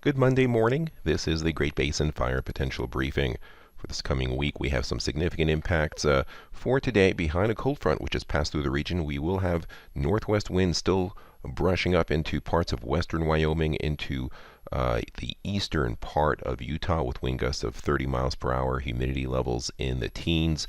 Good Monday morning. This is the Great Basin Fire Potential Briefing. For this coming week, we have some significant impacts. For today, behind a cold front which has passed through the region, we will have northwest winds still brushing up into parts of western Wyoming, into the eastern part of Utah with wind gusts of 30 miles per hour, humidity levels in the teens.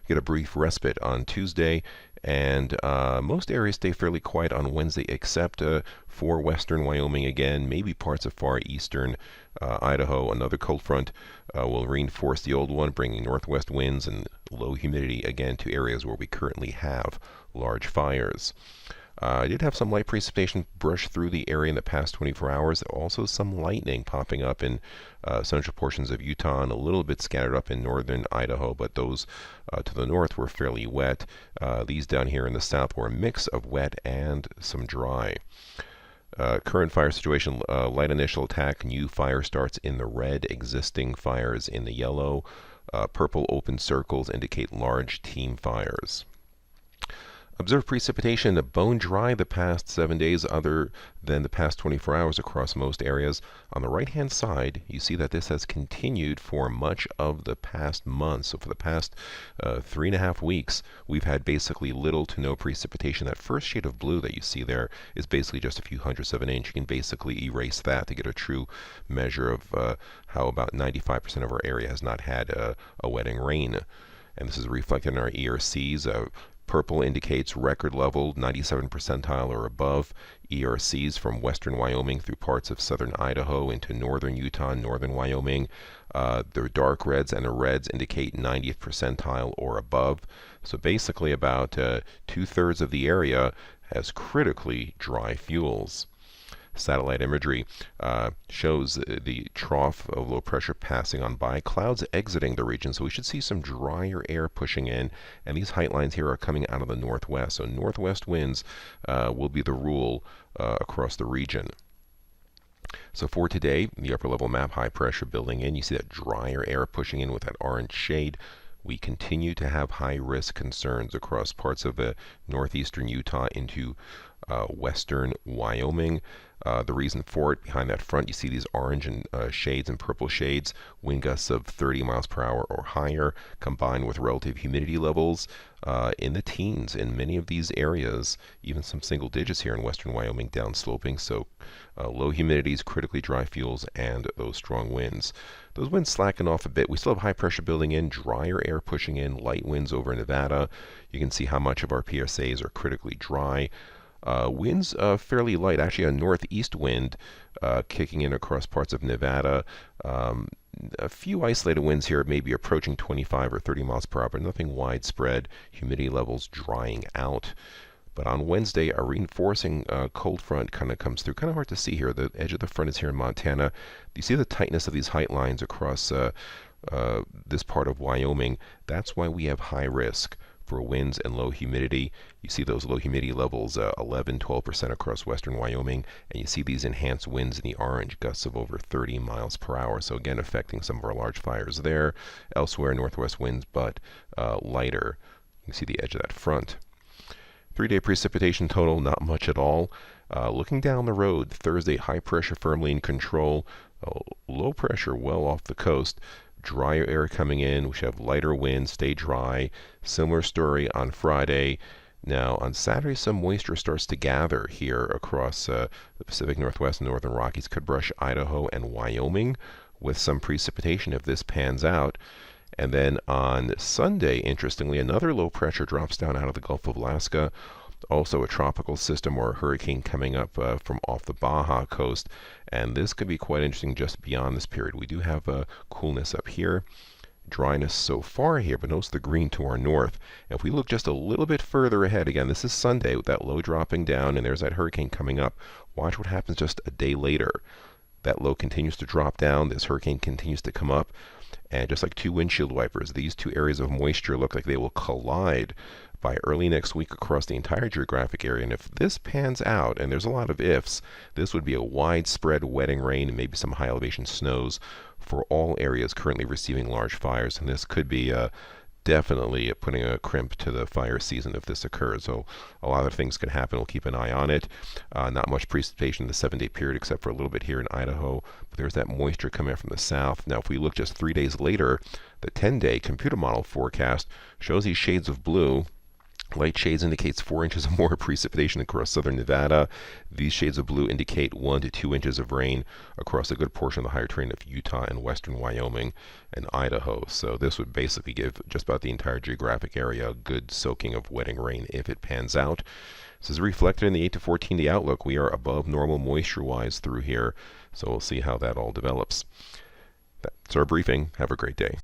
Get a brief respite on Tuesday, and most areas stay fairly quiet on Wednesday except for western Wyoming again, maybe parts of far eastern Idaho. Another cold front will reinforce the old one, bringing northwest winds and low humidity again to areas where we currently have large fires. I did have some light precipitation brush through the area in the past 24 hours. Also some lightning popping up in central portions of Utah and a little bit scattered up in northern Idaho, but those to the north were fairly wet. These down here in the south were a mix of wet and some dry. Current fire situation, light initial attack, new fire starts in the red, existing fires in the yellow. Purple open circles indicate large team fires. Observed precipitation bone dry the past 7 days other than the past 24 hours across most areas. On the right-hand side, you see that this has continued for much of the past month. So for the past 3.5 weeks, we've had basically little to no precipitation. That first shade of blue that you see there is basically just a few hundredths of an inch. You can basically erase that to get a true measure of how about 95% of our area has not had a wetting rain. And this is reflected in our ERCs. Purple indicates record level, 97 percentile or above, ERCs from western Wyoming through parts of southern Idaho into northern Utah and northern Wyoming. The dark reds and the reds indicate 90th percentile or above. So basically about 2/3 of the area has critically dry fuels. Satellite imagery shows the trough of low pressure passing on by, clouds exiting the region, so we should see some drier air pushing in, and these height lines here are coming out of the northwest, so northwest winds will be the rule across the region. So for today, the upper level map, high pressure building in, you see that drier air pushing in with that orange shade. We continue to have high risk concerns across parts of northeastern Utah into western Wyoming. The reason for it, behind that front, you see these orange and shades and purple shades, wind gusts of 30 miles per hour or higher, combined with relative humidity levels in the teens in many of these areas, even some single digits here in western Wyoming downsloping. So low humidities, critically dry fuels, and those strong winds. Those winds slacken off a bit. We still have high pressure building in, drier air pushing in, light winds over Nevada. You can see how much of our PSAs are critically dry. Winds fairly light, actually a northeast wind kicking in across parts of Nevada. A few isolated winds here, maybe approaching 25 or 30 miles per hour, but nothing widespread. Humidity levels drying out. But on Wednesday, a reinforcing cold front kind of comes through. Kind of hard to see here. The edge of the front is here in Montana. You see the tightness of these height lines across this part of Wyoming. That's why we have high risk for winds and low humidity. You see those low humidity levels 11-12% across western Wyoming, and you see these enhanced winds in the orange, gusts of over 30 miles per hour. So again, affecting some of our large fires there. Elsewhere, northwest winds, but lighter. You can see the edge of that front. 3-day precipitation total, not much at all. Looking down the road, Thursday, high pressure firmly in control, low pressure well off the coast. Drier air coming in. We should have lighter winds, stay dry. Similar story on Friday. Now on Saturday, some moisture starts to gather here across the Pacific Northwest and Northern Rockies. Could brush Idaho and Wyoming with some precipitation if this pans out. And then on Sunday, interestingly, another low pressure drops down out of the Gulf of Alaska. Also a tropical system or a hurricane coming up from off the Baja coast, and this could be quite interesting just beyond this period. We do have coolness up here, dryness so far here, but notice the green to our north. And if we look just a little bit further ahead, again, this is Sunday with that low dropping down, and there's that hurricane coming up. Watch what happens just a day later. That low continues to drop down, this hurricane continues to come up, and just like two windshield wipers, these two areas of moisture look like they will collide by early next week across the entire geographic area. And if this pans out, and there's a lot of ifs, this would be a widespread wetting rain and maybe some high elevation snows for all areas currently receiving large fires. And this could be definitely putting a crimp to the fire season if this occurs. So a lot of things can happen. We'll keep an eye on it. Not much precipitation in the 7-day period except for a little bit here in Idaho. But there's that moisture coming from the south. Now if we look just 3 days later, the 10-day computer model forecast shows these shades of blue. Light shades indicates 4 inches or more precipitation across southern Nevada. These shades of blue indicate 1 to 2 inches of rain across a good portion of the higher terrain of Utah and western Wyoming and Idaho. So this would basically give just about the entire geographic area a good soaking of wetting rain if it pans out. This is reflected in the 8 to 14-day outlook. We are above normal moisture-wise through here, so we'll see how that all develops. That's our briefing. Have a great day.